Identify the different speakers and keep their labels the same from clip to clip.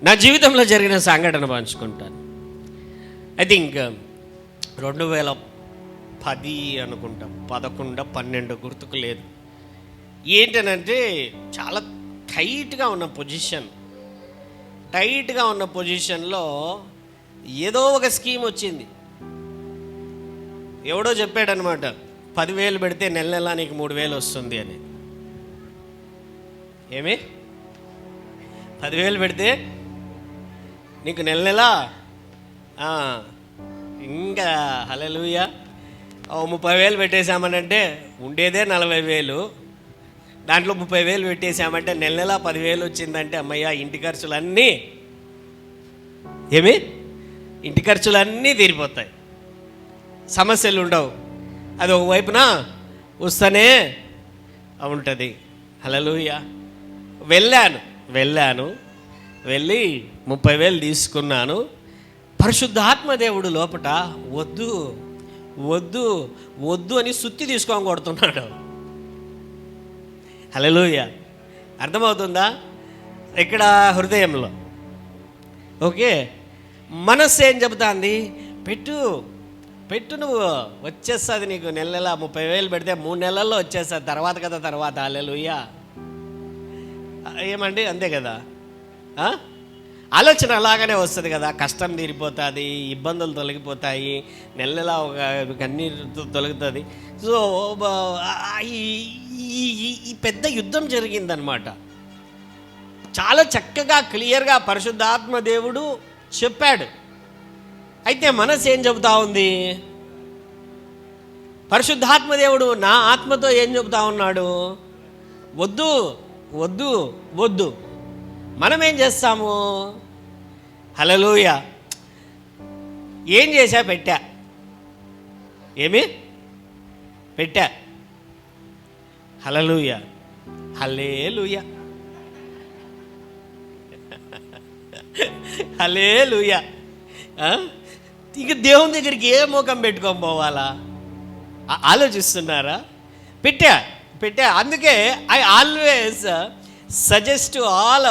Speaker 1: నా జీవితంలో జరిగిన సంఘటన పంచుకుంటాను. ఐ థింక్ 2010 అనుకుంటా, 11, 12 గుర్తుకు లేదు. ఏంటనంటే చాలా టైట్గా ఉన్న పొజిషన్లో ఏదో ఒక స్కీమ్ వచ్చింది. ఎవడో చెప్పాడనమాట, 10,000 పెడితే నెల నెల నీకు 3,000 వస్తుంది అని. ఏమి 10,000 పెడితే నీకు నెల నెల ఇంకా హల్లెలూయా 30,000 పెట్టేశామనంటే ఉండేదే 40,000, దాంట్లో 30,000 పెట్టేశామంటే నెల నెల 10,000 వచ్చిందంటే అమ్మయ్య ఇంటి ఖర్చులన్నీ తీరిపోతాయి, సమస్యలు ఉండవు. అది ఒకవైపున వస్తూనే ఉంటుంది. హల్లెలూయా. వెళ్ళాను వెళ్ళి 30,000 తీసుకున్నాను. పరిశుద్ధాత్మదేవుడు లోపట వద్దు వద్దు వద్దు అని సుత్తి తీసుకొని కొడుతున్నాడు. హల్లెలూయా. అర్థమవుతుందా? ఇక్కడ హృదయంలో ఓకే, మనస్సు ఏం చెబుతాంది? పెట్టు నువ్వు వచ్చేస్తుంది, నీకు నెల నెల 30,000 పెడితే 3 నెలల్లో వచ్చేస్తుంది, తర్వాత హల్లెలూయా. ఏమండి, అంతే కదా, ఆలోచన అలాగనే వస్తుంది కదా. కష్టం తీరిపోతుంది, ఇబ్బందులు తొలగిపోతాయి, నెల నెల ఒక కన్నీరుతో తొలగుతుంది. సో ఈ పెద్ద యుద్ధం జరిగిందనమాట. చాలా చక్కగా క్లియర్గా పరిశుద్ధాత్మ దేవుడు చెప్పాడు. అయితే మనసు ఏం చెబుతా ఉంది? పరిశుద్ధాత్మ దేవుడు నా ఆత్మతో ఏం చెబుతా ఉన్నాడు? వద్దు వద్దు వద్దు. మనం ఏం చేస్తాము? హల్లెలూయా. ఏం చేశా? పెట్టా. హల్లెలూయా హల్లెలూయా హల్లెలూయా. ఇక దేవుని దగ్గరికి ఏ ముఖం పెట్టుకొని పోవాలా ఆలోచిస్తున్నారా? పెట్టా. అందుకే I always suggest to all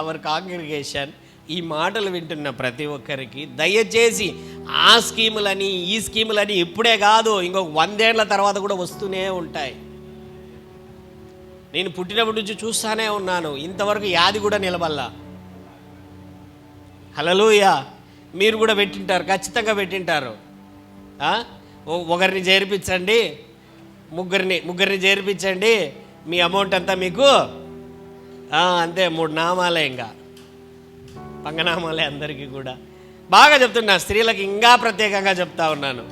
Speaker 1: our congregation, ఈ మాటలు వింటున్న ప్రతి ఒక్కరికి దయచేసి ఆ స్కీములని ఈ స్కీములని ఇప్పుడే కాదు, ఇంకొక 100 ఏళ్ల తర్వాత కూడా వస్తూనే ఉంటాయి. నేను పుట్టినప్పటి నుంచి చూస్తూనే ఉన్నాను, ఇంతవరకు యాది కూడా నిలబల్లా. హల్లెలూయా. మీరు కూడా పెట్టింటారు, ఖచ్చితంగా పెట్టింటారు. ఒకరిని చేర్పించండి, ముగ్గురిని చేర్పించండి, మీ అమౌంట్ అంతా మీకు అంతే 3 నామాలే, ఇంకా పంగనామాలే అందరికీ కూడా. బాగా చెప్తున్నా, స్త్రీలకు ఇంకా ప్రత్యేకంగా చెప్తా ఉన్నాను,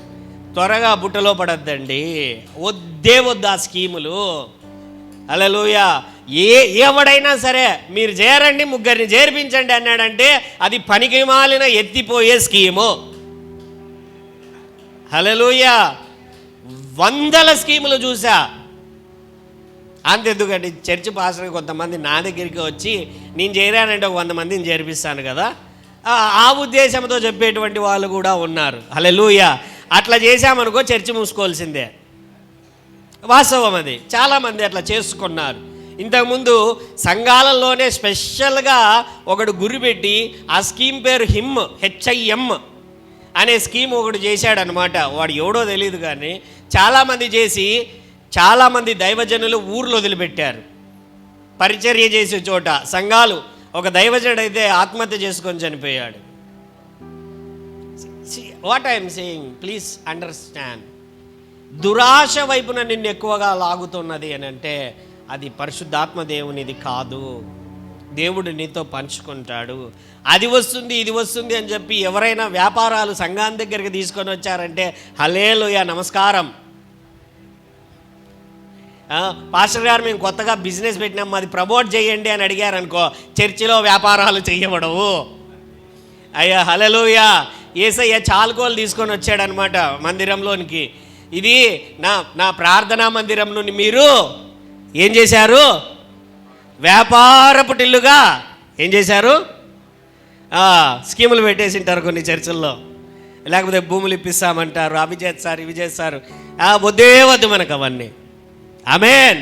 Speaker 1: త్వరగా బుట్టలో పడద్దండి, వద్దు ఆ స్కీములు. హల్లెలూయా. ఎవడైనా సరే మీరు చేరండి, ముగ్గురిని చేర్పించండి అన్నాడంటే అది పనికి మాలిన ఎత్తిపోయే స్కీము. హల్లెలూయా. 100 స్కీములు చూసా. అంతెందుకండి, చర్చి పాస్టర్కి కొంతమంది నా దగ్గరికి వచ్చి నేను చేరానంటే ఒక 100 మందిని చేర్పిస్తాను కదా, ఆ ఉద్దేశంతో చెప్పేటువంటి వాళ్ళు కూడా ఉన్నారు. హల్లెలూయా. అట్లా చేశామనుకో చర్చి మూసుకోవాల్సిందే. వాస్తవం అది. చాలామంది అట్లా చేసుకున్నారు. ఇంతకుముందు సంఘాలలోనే స్పెషల్గా ఒకడు గురి పెట్టి ఆ స్కీమ్ పేరు HIM అనే స్కీమ్ ఒకటి చేశాడనమాట. వాడు ఎవడో తెలియదు కానీ చాలామంది చేసి చాలామంది దైవజనులు ఊర్లో వదిలిపెట్టారు. పరిచర్య చేసే చోట సంఘాలు, ఒక దైవజనుడు అయితే ఆత్మహత్య చేసుకొని చనిపోయాడు. What I'm saying, please understand. దురాశ వైపున నిన్ను ఎక్కువగా లాగుతున్నది అని అంటే అది పరిశుద్ధాత్మ దేవునిది కాదు. దేవుడు నీతో పంచుకుంటాడు. అది వస్తుంది ఇది వస్తుంది అని చెప్పి ఎవరైనా వ్యాపారాలు సంఘాన్ని దగ్గరికి తీసుకొని వచ్చారంటే హల్లెలూయా, నమస్కారం. పాస్టర్ గారు మేము కొత్తగా బిజినెస్ పెట్టినాం, అది ప్రమోట్ చేయండి అని అడిగారు అనుకో, చర్చిలో వ్యాపారాలు చేయబడవు. అయ్యా హల్లెలూయా. యేసయ్య చాలుకోలు తీసుకొని వచ్చాడనమాట మందిరంలోనికి. ఇది నా ప్రార్థనా మందిరం నుండి మీరు ఏం చేశారు? వ్యాపారపు టిల్లుగా ఏం చేశారు? స్కీములు పెట్టేసింటారు కొన్ని చర్చల్లో, లేకపోతే భూములు ఇప్పిస్తామంటారు, అవి చేస్తారు ఇవి చేస్తారు. వద్దు మనకు అవన్నీ. Amen.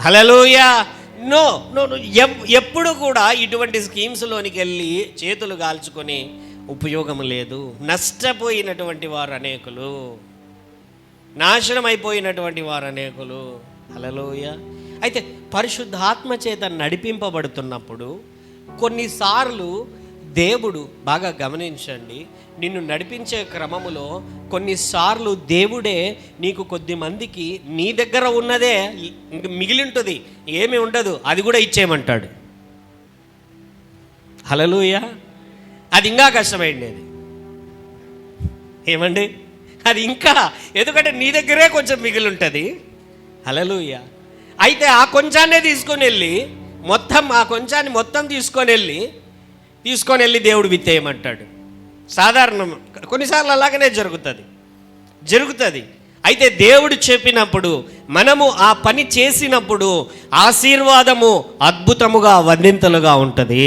Speaker 1: Hallelujah. No no no. ఎప్పుడు కూడా ఇటువంటి స్కీమ్స్లోనికి వెళ్ళి చేతులు కాల్చుకొని ఉపయోగం లేదు. నష్టపోయినటువంటి వారు అనేకులు, నాశనం అయిపోయినటువంటి వారు అనేకులు. హల్లెలూయా. అయితే పరిశుద్ధాత్మ చేత నడిపింపబడుతున్నప్పుడు కొన్నిసార్లు దేవుడు, బాగా గమనించండి, నిన్ను నడిపించే క్రమములో కొన్నిసార్లు దేవుడే నీకు కొద్ది మందికి నీ దగ్గర ఉన్నదే ఇంక మిగిలి ఉంటుంది, ఏమీ ఉండదు, అది కూడా ఇచ్చేయమంటాడు. హల్లెలూయా. అది ఇంకా కష్టమైండేది. ఏమండి, అది ఇంకా, ఎందుకంటే నీ దగ్గరే కొంచెం మిగిలి ఉంటుంది. హల్లెలూయా. అయితే ఆ కొంచాన్నే తీసుకొని వెళ్ళి ఆ కొంచాన్ని మొత్తం తీసుకొని వెళ్ళి దేవుడు విత్తేయమంటాడు. సాధారణం, కొన్నిసార్లు అలాగనే జరుగుతుంది. అయితే దేవుడు చెప్పినప్పుడు, మనము ఆ పని చేసినప్పుడు ఆశీర్వాదము అద్భుతముగా, వందింతలుగా ఉంటుంది.